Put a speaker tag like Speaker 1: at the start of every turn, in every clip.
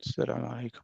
Speaker 1: السلام عليكم.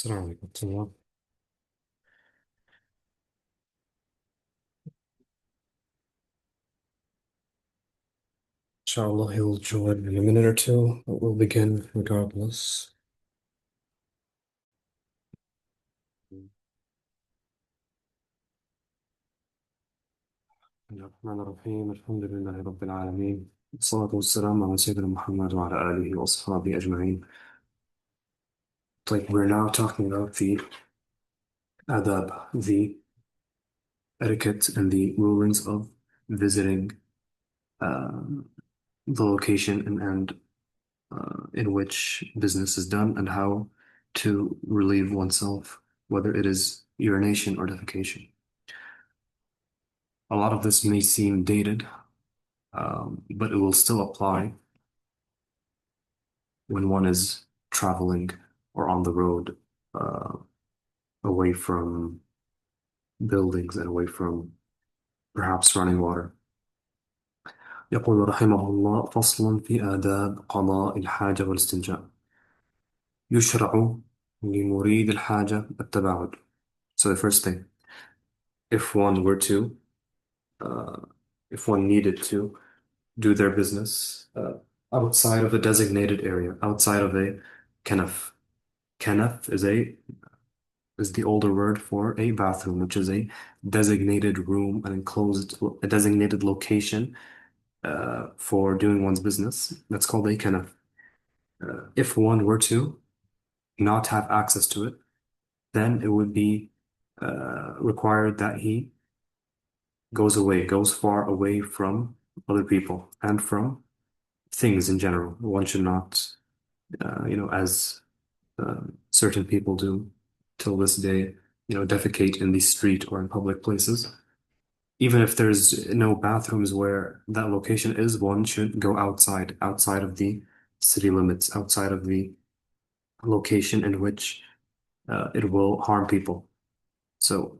Speaker 1: السلام عليكم تمام. Inshallah, he'll join in a minute or two, but we'll begin regardless. بسم الله الرحمن الرحيم الحمد لله رب العالمين والصلاة والسلام على سيدنا محمد وعلى آله وأصحابه أجمعين. طيب, we're now talking about the adab, the etiquette and the rulings of visiting uh, the location and in which business is done and how to relieve oneself, whether it is urination or defecation. A lot of this may seem dated, but it will still apply when one is traveling or on the road, uh, away from buildings and away from perhaps running water. يقول رحمه الله: فصل في آداب قضاء الحاجة والاستنجاء. يشرع لمريد الحاجة التباعد. So the first thing, if one were to, uh, if one needed to do their business outside of a designated area, outside of a kanaf. Kanaf is the older word for a bathroom, which is a designated room, an enclosed, a designated location for doing one's business. That's called a kanaf. If one were to not have access to it, then it would be required that he goes far away from other people and from things in general. One should not, as certain people do till this day, defecate in the street or in public places. Even if there's no bathrooms where that location is, one should go outside of the city limits, outside of the location in which it will harm people. So,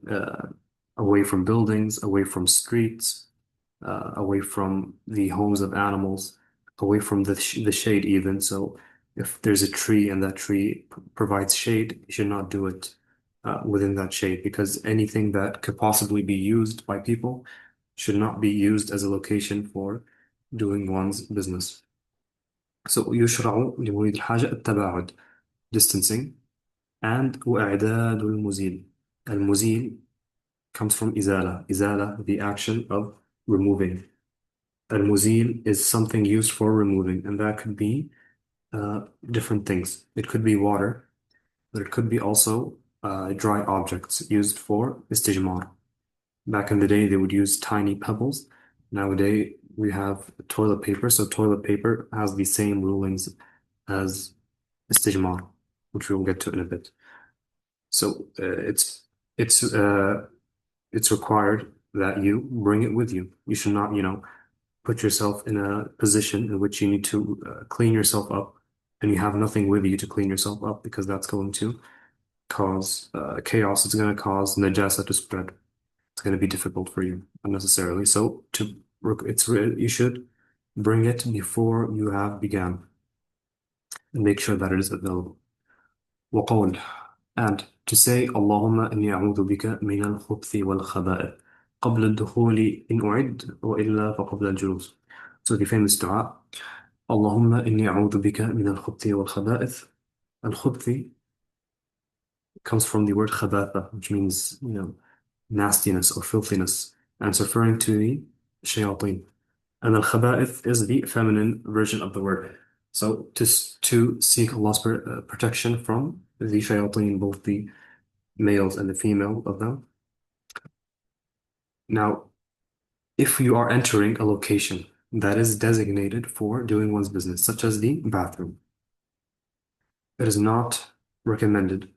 Speaker 1: away from buildings, away from streets, away from the homes of animals, away from the shade even. So if there's a tree and that tree provides shade, you should not do it within that shade, because anything that could possibly be used by people should not be used as a location for doing one's business. So يشرع لمريد الحاجة التباعد, distancing, and وإعداد المزيل. المزيل comes from إزالة. إزالة, the action of removing. Al-muzil is something used for removing, and that could be different things. It could be water, but it could be also dry objects used for istijmar. Back in the day, they would use tiny pebbles. Nowadays, we have toilet paper, so toilet paper has the same rulings as istijmar, which we'll get to in a bit. So it's uh, it's required that you bring it with you. You should not, put yourself in a position in which you need to clean yourself up, and you have nothing with you to clean yourself up, because that's going to cause chaos. It's going to cause najasa to spread. It's going to be difficult for you unnecessarily. So you should bring it before you have began and make sure that it is available. وقول, and to say اللهم إني أعوذ بك من الخبث والخبائث قبل الدخول إن أعد وإلا فقبل الجلوس. So the famous dua, اللهم إني أعوذ بك من الخبث والخبائث. الخبث comes from the word khabatha, which means, nastiness or filthiness, and it's referring to the shayateen. And al-khaba'ith is the feminine version of the word. So to seek Allah's protection from the shayateen, both the males and the female of them. Now, if you are entering a location that is designated for doing one's business, such as the bathroom, it is not recommended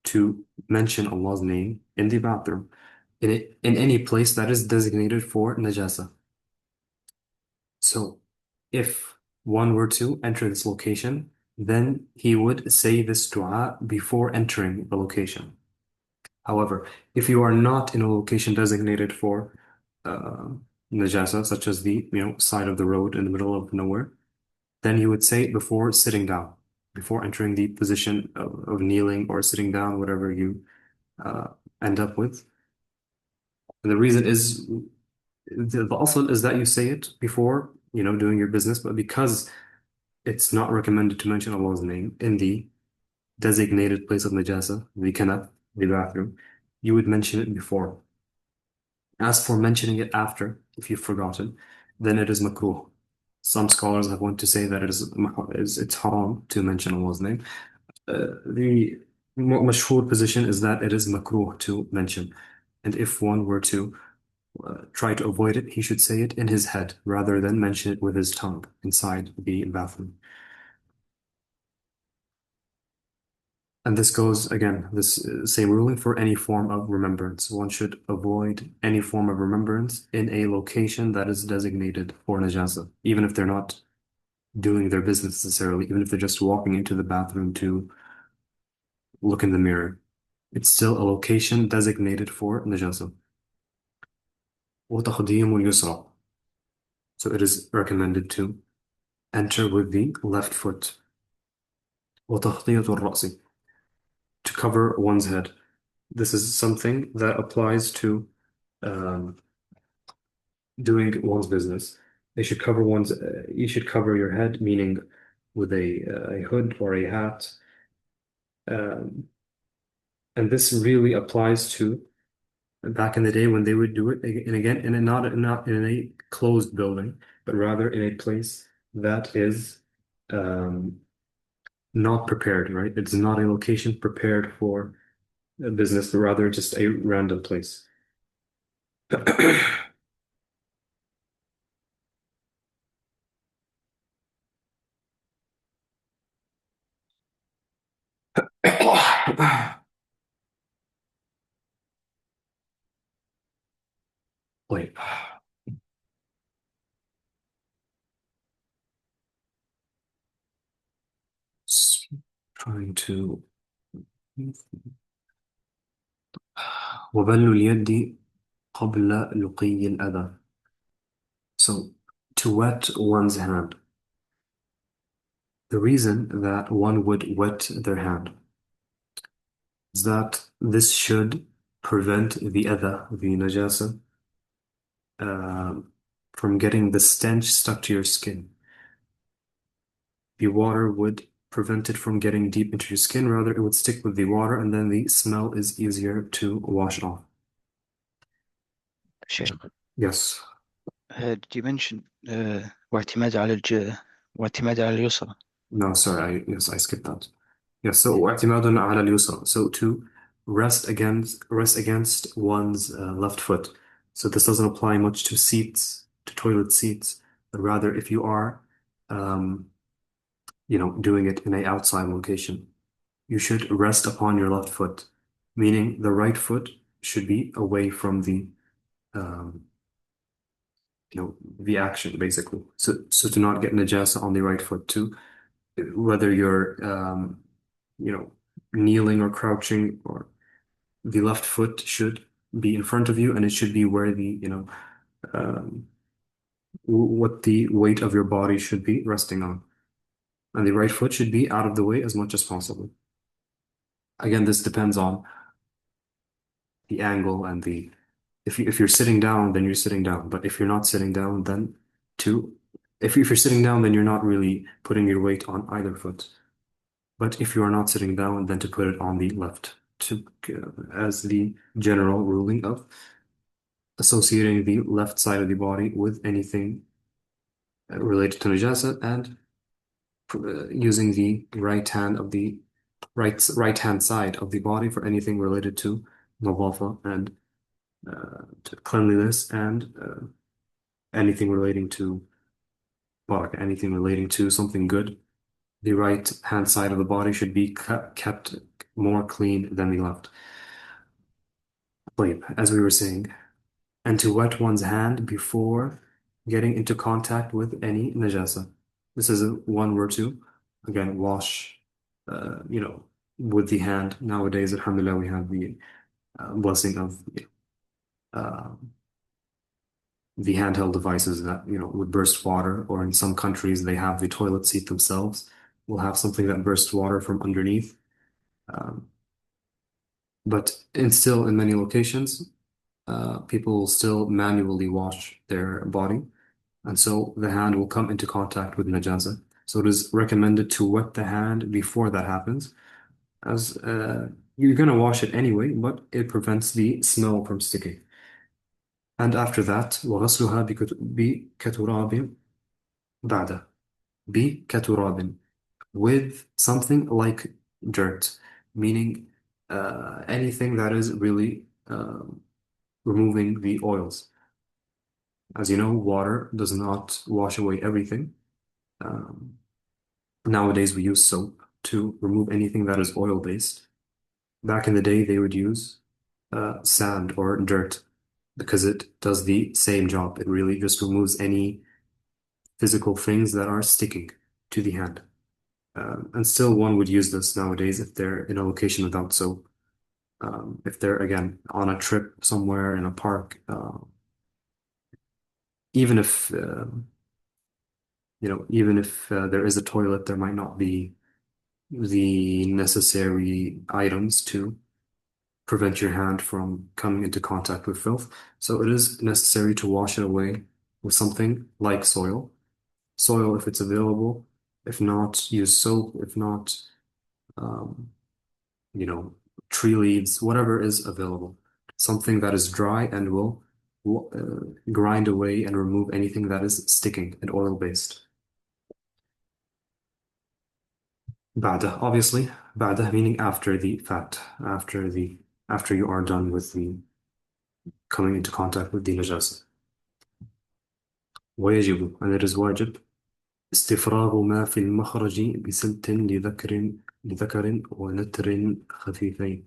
Speaker 1: to mention Allah's name in the bathroom, in any place that is designated for najasa. So if one were to enter this location, then he would say this dua before entering the location. However, if you are not in a location designated for uh, najasa, such as the side of the road in the middle of nowhere, then you would say it before sitting down. before entering the position of kneeling or sitting down, whatever you uh, end up with. And the reason is the asl is that you say it before, doing your business, but because it's not recommended to mention Allah's name in the designated place of najasa, the kanat, the bathroom, you would mention it before. As for mentioning it after, if you've forgotten, then it is makruh. Some scholars have went to say that it's haram to mention Allah's name. The more mashhur position is that it is makruh to mention. And if one were to try to avoid it, he should say it in his head rather than mention it with his tongue inside the bathroom. And this goes again, this same ruling for any form of remembrance. One should avoid any form of remembrance in a location that is designated for najasa, even if they're not doing their business necessarily, even if they're just walking into the bathroom to look in the mirror. It's still a location designated for najasa. وتقديم اليسرى. So it is recommended to enter with the left foot. وتغطية الرأس. To cover one's head. This is something that applies to um, doing one's business. You should cover your head, meaning with a hood or a hat. Um, and this really applies to back in the day when they would do it, and again, not in a closed building, but rather in a place that is um, not prepared, right? It's not a location prepared for a business, but rather just a random place. Wait, s- trying to وبل اليد قبل لقي الأذى. So to wet one's hand. The reason that one would wet their hand is that this should prevent the adha, the najasa, uh, from getting the stench stuck to your skin. The water would prevent it from getting deep into your skin. Rather, it would stick with the water, and then the smell is easier to wash off.
Speaker 2: Sheikh,
Speaker 1: Yes.
Speaker 2: did you mention واعتماد على واعتماد على اليسرى?
Speaker 1: No, sorry. Yes, I skipped that. Yes. So اعتماد على اليسرى. So to rest against one's left foot. So this doesn't apply much to seats, to toilet seats, but rather if you are, um, doing it in a outside location, you should rest upon your left foot, meaning the right foot should be away from um, the action, basically. So to not get najasa on the right foot too, whether you're, you know, kneeling or crouching, or the left foot should be in front of you, and it should be where um, what the weight of your body should be resting on. And the right foot should be out of the way as much as possible. Again, this depends on the angle and if you're sitting down, then you're sitting down. But if you're not sitting down, then two, if you're sitting down, then you're not really putting your weight on either foot. But if you are not sitting down, then to put it on the left, as the general ruling of associating the left side of the body with anything related to najasa, and using the right hand side of the body for anything related to nadafa and to cleanliness, and anything relating to barak, anything relating to something good. The right hand side of the body should be kept more clean than the left. Like, as we were saying, and to wet one's hand before getting into contact with any najasa. This is one word to, again, wash, with the hand. Nowadays, alhamdulillah, we have the blessing of uh, the handheld devices that, would burst water, or in some countries, they have the toilet seat themselves. will have something that bursts water from underneath. Um, but still, in many locations, people will still manually wash their body, and so the hand will come into contact with najaza. So it is recommended to wet the hand before that happens, as you're gonna wash it anyway, but it prevents the smell from sticking. And after that, وغسلها بكتراب بعده بكتراب, with something like dirt, meaning anything that is really removing the oils. As you know, water does not wash away everything. Um, Nowadays, we use soap to remove anything that is oil-based. Back in the day, they would use sand or dirt because it does the same job. It really just removes any physical things that are sticking to the hand. And still, one would use this nowadays if they're in a location without soap. If they're, again, on a trip somewhere in a park, even if even if there is a toilet, there might not be the necessary items to prevent your hand from coming into contact with filth. So it is necessary to wash it away with something like soil. Soil if it's available. If not, use soap. If not, um, you know, tree leaves, whatever is available. Something that is dry and will grind away and remove anything that is sticking and oil-based. بعده, obviously. بعده meaning after the fact, after you are done with the coming into contact with the najasa. ويجب, and it is واجب, استفراغ ما في المخرج بسلت لذكر ونتر خفيفين.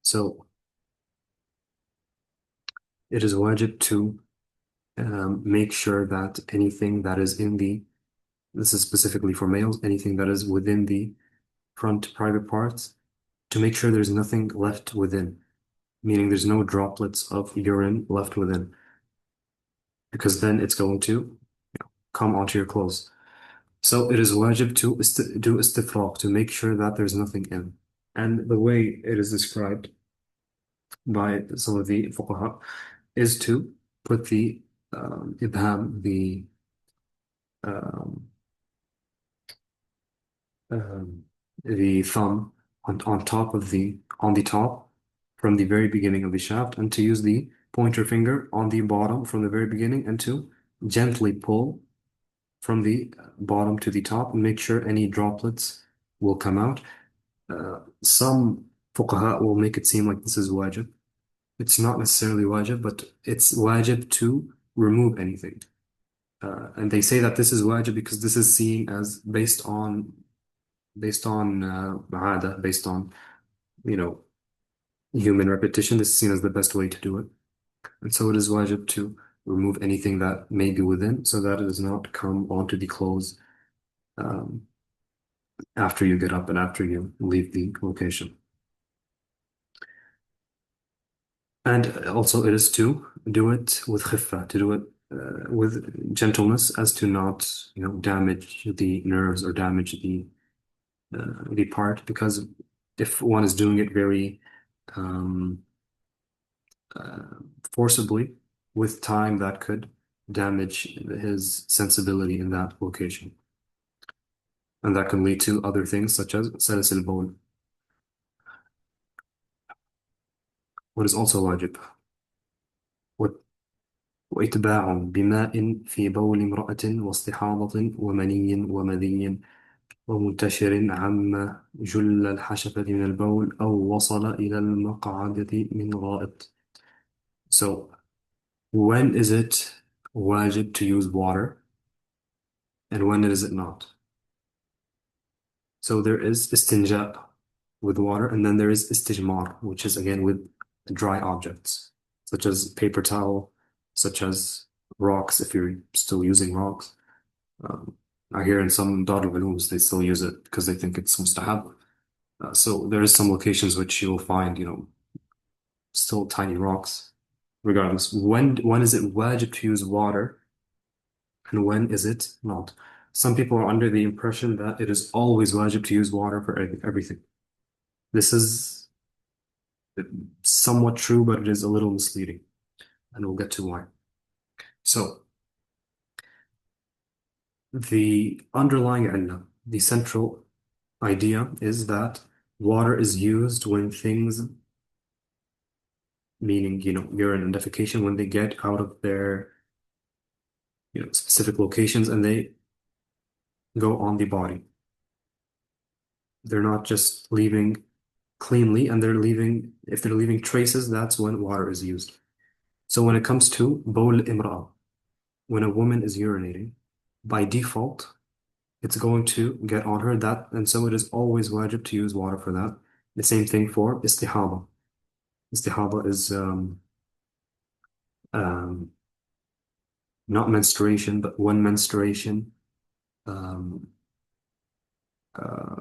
Speaker 1: So it is wajib to make sure that anything that is in this is specifically for males, anything that is within the front private parts, to make sure there's nothing left within, meaning there's no droplets of urine left within, because then it's going to come onto your clothes. So it is wajib to do istifraq, to make sure that there's nothing in. And the way it is described by some of the fuqaha is to put the ibham, um, um, the thumb on top of on the top from the very beginning of the shaft, and to use the pointer finger on the bottom from the very beginning, and to gently pull from the bottom to the top and make sure any droplets will come out. Some fuqaha will make it seem like this is wajib. It's not necessarily wajib, but it's wajib to remove anything. And they say that this is wajib because this is seen as based on you know human repetition. This is seen as the best way to do it, and so it is wajib to remove anything that may be within, so that it does not come onto the clothes um, after you get up and after you leave the location. And also, it is to do it with khiffa, to do it with gentleness, as to not, damage the nerves or damage the part. Because if one is doing it very um, uh, forcibly, with time, that could damage his sensibility in that location, and that can lead to other things such as salas al-bawl. What is also wajib? وإتباع بماء في بول امرأة واستحاضة ومني ومذي ومنتشر عم جل الحشفة من البول أو وصل إلى المقعدة من غائط. So, when is it wajib to use water and when is it not? So there is istinja with water, and then there is istijmar, which is again with dry objects, such as paper towel, such as rocks, if you're still using rocks. Um, I hear in some Darul Ulooms they still use it because they think it's mustahab. So there is some locations which you will find, still tiny rocks. Regardless, when is it wajib to use water and when is it not? Some people are under the impression that it is always wajib to use water for everything. This is somewhat true, but it is a little misleading, and we'll get to why. So, the underlying illah, the central idea is that water is used when things, meaning, urine and defecation, when they get out of their, specific locations and they go on the body. They're not just leaving cleanly, and if they're leaving traces, that's when water is used. So when it comes to bowl imra'a, when a woman is urinating, by default, it's going to get on her, and so it is always wajib to use water for that. The same thing for istihaba. Istihaba is um, not menstruation, but when menstruation, um, uh,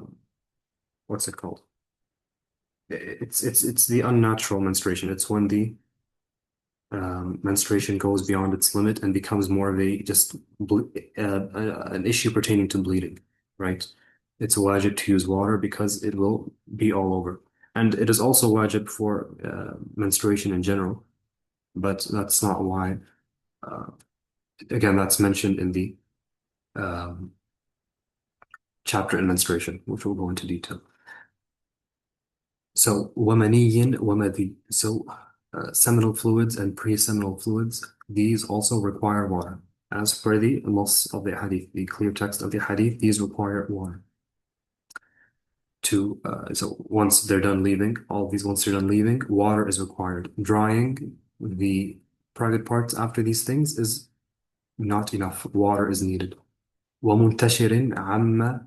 Speaker 1: what's it called? It's the unnatural menstruation. It's when the menstruation goes beyond its limit and becomes more of a just an issue pertaining to bleeding, right? It's wajib to use water because it will be all over. And it is also wajib for menstruation in general, but that's not why. Uh, Again, that's mentioned in the um, chapter in menstruation, which we'll go into detail. So, وَمَنِيٍّ وَمَذِي. So, seminal fluids and pre-seminal fluids, these also require water. As per the loss of the hadith, the clear text of the hadith, these require water. So once they're done leaving, once they're done leaving, water is required. Drying the private parts after these things is not enough. Water is needed. وَمُنْتَشِرٍ عَمَّ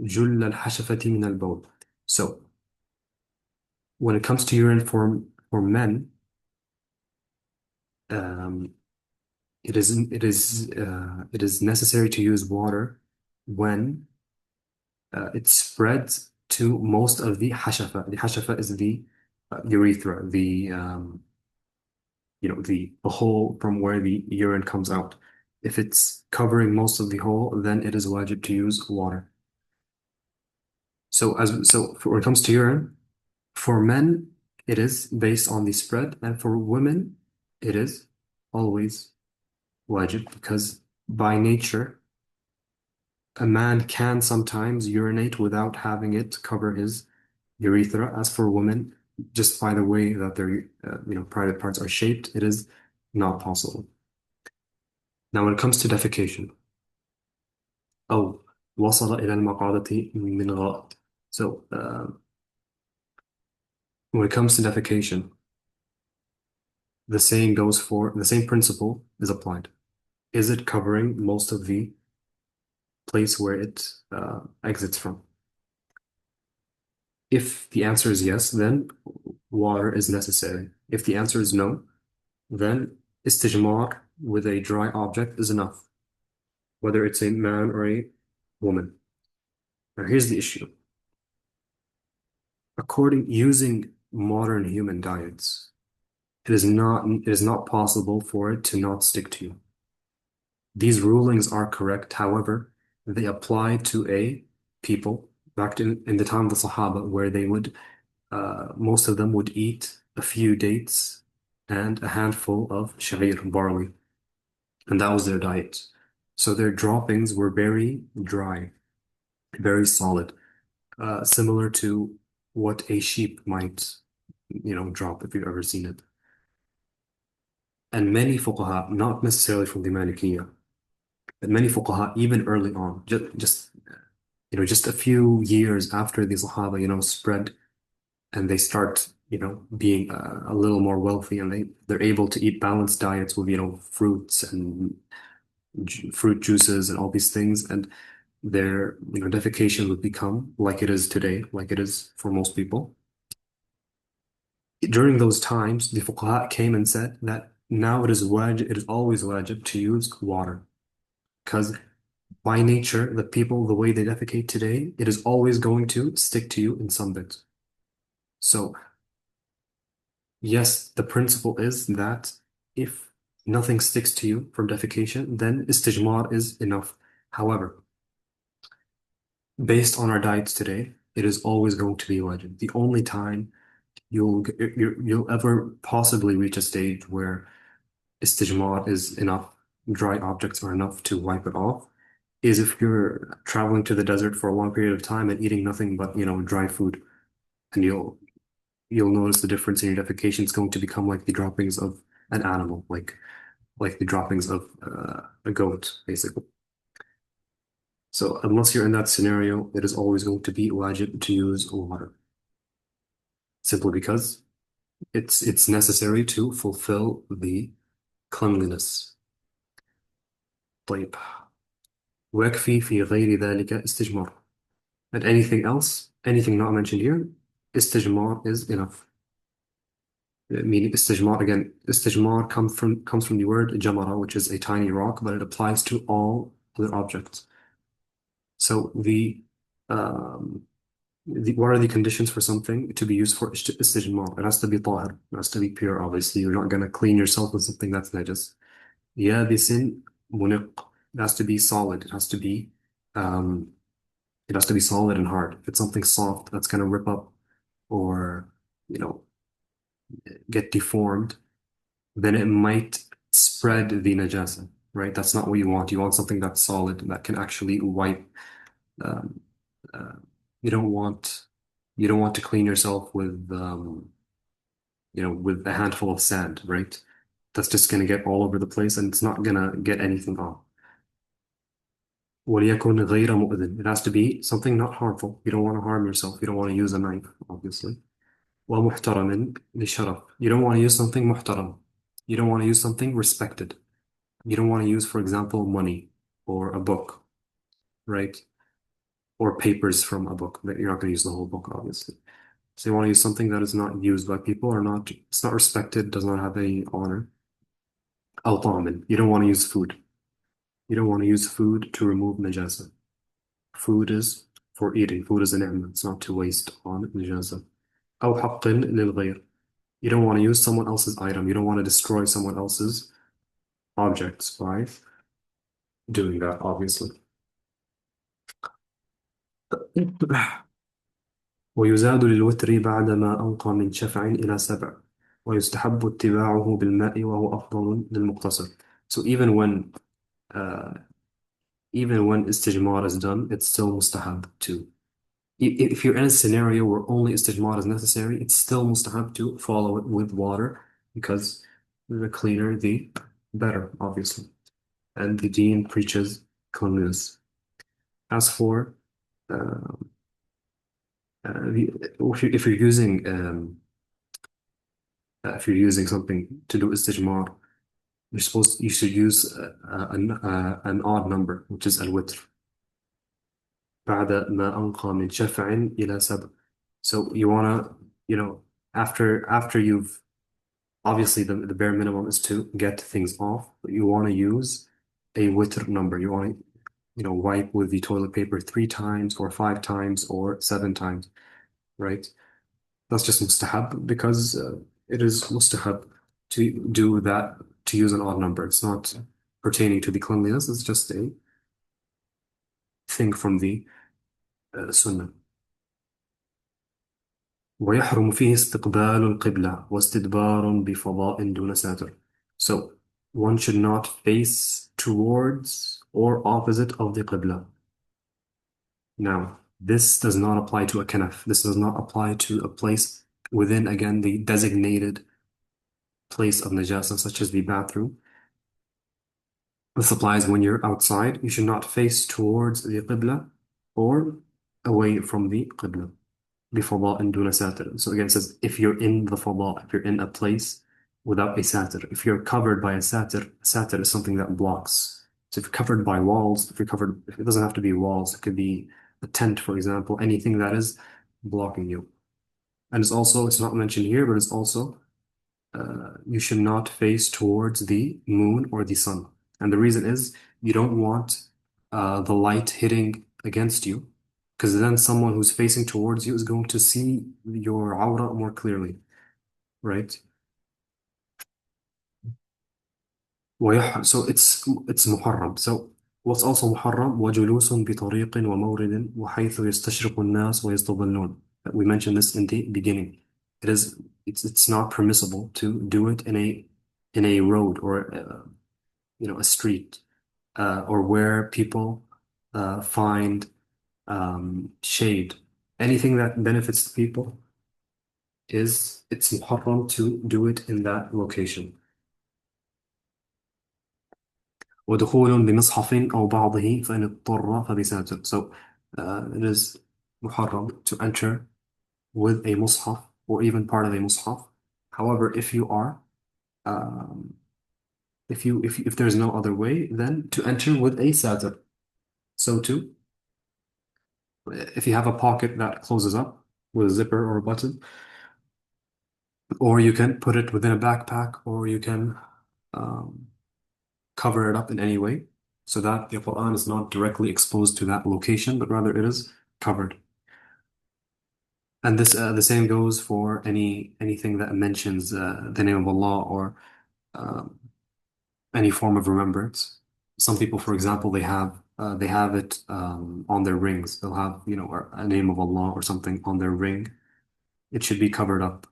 Speaker 1: جُلَّ الْحَشَفَةِ مِنَ الْبَوْلِ. So when it comes to urine for men, um, it is necessary to use water when it spreads to most of the hashafa. The hashafa is the urethra, the hole from where the urine comes out. If it's covering most of the hole, then it is wajib to use water. When it comes to urine, for men, it is based on the spread, and for women, it is always wajib because by nature, a man can sometimes urinate without having it cover his urethra. As for women, just by the way that their private parts are shaped, it is not possible. Now, when it comes to defecation, أو وصل إلى المقعدة من غائط. So, when it comes to defecation, the same principle is applied. Is it covering most of the place where it exits from? If the answer is yes, then water is necessary. If the answer is no, then istijmar with a dry object is enough, whether it's a man or a woman. Now, here's the issue. Using modern human diets, it is not possible for it to not stick to you. These rulings are correct, however, they apply to a people back in the time of the Sahaba, where most of them would eat a few dates and a handful of sha'ir, barley, and that was their diet. So their droppings were very dry, very solid, similar to what a sheep might, drop if you've ever seen it. And many fuqaha, not necessarily from the Malikiyya, but many fuqaha, even early on, just a few years after the Sahaba, spread and they start, being a little more wealthy, and they're able to eat balanced diets with, fruits and fruit juices and all these things, and their, defecation would become like it is today, like it is for most people. During those times, the fuqaha came and said that now it is always wajib to use water, because by nature, the way they defecate today, it is always going to stick to you in some bit. So, yes, the principle is that if nothing sticks to you from defecation, then istijmar is enough. However, based on our diets today, it is always going to be wajib. The only time you'll ever possibly reach a stage where istijmar is enough, dry objects are enough to wipe it off, is if you're traveling to the desert for a long period of time and eating nothing but, dry food, and you'll notice the difference in your defecation. It's going to become like the droppings of an animal, like the droppings of a goat, basically. So unless you're in that scenario, it is always going to be wajib to use water, simply because it's necessary to fulfill the cleanliness. طيب. ويكفي في غير ذلك استجمار. And anything else, anything not mentioned here, istijmar is enough. Meaning istijmar, again, istijmar comes from the word jamara, which is a tiny rock, but it applies to all other objects. So what are the conditions for something to be used for istijmar? It has to be tahir. It has to be pure, obviously. You're not going to clean yourself with something that's najis. Yabisin muniq. It has to be solid. Um, it has to be solid and hard. If it's something soft that's going to rip up or, you know, get deformed, then it might spread the najasa, right? That's not what you want. You want something that's solid that can actually wipe. Um, uh, you don't want you don't want to clean yourself with a handful of sand, right? That's just gonna get all over the place and it's not gonna get anything off. وليكن غير مؤذن. It has to be something not harmful. You don't want to harm yourself. You don't want to use a knife, obviously. ومحترم للشرف. You don't want to use something محترم. You don't want to use something respected. You don't want to use, for example, money or a book, right? Or papers from a book. That you're not going to use the whole book, obviously. So you want to use something that is not used by people or not, it's not respected, does not have any honor. أو طعام. You don't want to use food. You don't want to use food to remove najasa. Food is for eating. Food is a ni'mah. It's not to waste on najasa. أو حق للغير. You don't want to use someone else's item. You don't want to destroy someone else's objects by doing that, obviously. ويزاد للوتر بعدما أنقى من شفع إلى سبع ويستحب اتباعه بالماء وهو أفضل للمقتصر. So uh, even when istijmar is done, it's still mustahab to. If you're in a scenario where only istijmar is necessary, it's still mustahab to follow it with water because the cleaner, the better, obviously. And the deen preaches cleanliness. As for uh, if you're using something to do istijmar, you should use an odd number, which is al-witr. بعد ما أنقى من شفع إلى سبع. So you wanna, after you've obviously the bare minimum is to get things off, but you want to use a witr number. You want to, wipe with the toilet paper 3 times or 5 times or 7 times, right? That's just mustahab because it is mustahab to do that, to use an odd number. It's not pertaining to the cleanliness, it's just a thing from the sunnah. ويحرم فيه استقبال القبلة واستدبار بفضاء دون ساتر. So one should not face towards or opposite of the qibla. Now, this does not apply to a kanaf. This does not apply to a place within, again, the designated place of najasa, such as the bathroom. This applies when you're outside. You should not face towards the qibla or away from the qibla. بفضاء دون ساتر. So again, it says if you're in the fada, if you're in a place without a satir, if you're covered by a satir is something that blocks. So if you're covered by walls, if it doesn't have to be walls, it could be a tent, for example, anything that is blocking you. And it's not mentioned here, but it's also you should not face towards the moon or the sun. And the reason is you don't want the light hitting against you, because then someone who's facing towards you is going to see your aura more clearly, right? So it's muharram. So What's also محرم وجلوس بطريق ومورد وحيث يستشرق الناس ويستظلون. We mentioned this in the beginning. It's not permissible to do it in a road or a street or where people find shade. Anything that benefits the people it's muharram to do it in that location. ودخول بمصحف أو بعضه فإن اضطر فبساتر. So it is muharram to enter with a mushaf or even part of a mushaf. However, if you are um, if there's no other way, then to enter with a satir. So too, if you have a pocket that closes up with a zipper or a button, or you can put it within a backpack, or you can um, cover it up in any way so that the Quran is not directly exposed to that location, but rather it is covered. And this the same goes for anything that mentions the name of Allah or um, any form of remembrance. Some people, for example, they have it on their rings. They'll have a name of Allah or something on their ring. It should be covered up.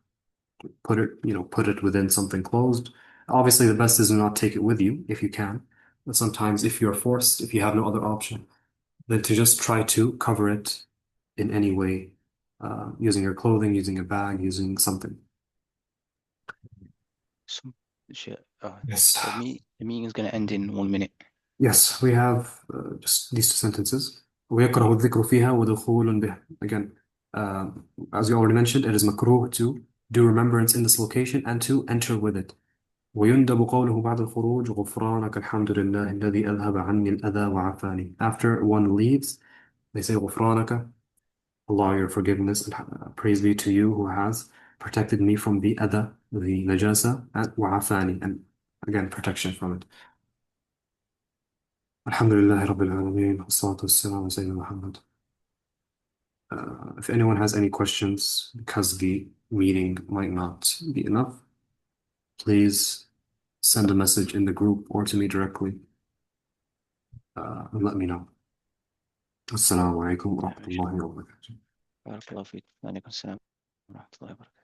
Speaker 1: Put it within something closed. Obviously, the best is to not take it with you if you can. But sometimes, if you're forced, if you have no other option, then to just try to cover it in any way, using your clothing, using a bag, using something.
Speaker 2: Some shit.
Speaker 1: Yes.
Speaker 2: The meeting is going to end in 1 minute.
Speaker 1: Yes, we have just these two sentences. ويكره الذكر فيها ودخول به. Again, as you already mentioned, it is makruh to do remembrance in this location and to enter with it. ويندب قوله بعد الخروج غفرانك الحمد لله الذي أذهب عني الأذى وعافاني. After one leaves, they say غفرانك, Allah, your forgiveness, and praise be to you who has protected me from the adha, the najasa, and وعافاني, and again, protection from it. Alhamdulillah Rabbil Alameen, wassalatu wassalamu ala Sayyidina Muhammad. If anyone has any questions, because the meeting might not be enough, please send a message in the group or to me directly and let me know. Assalamu alaikum wa rahmatullahi wa barakatuh.
Speaker 2: بارك الله فيك. وعليكم السلام ورحمة الله وبركاته.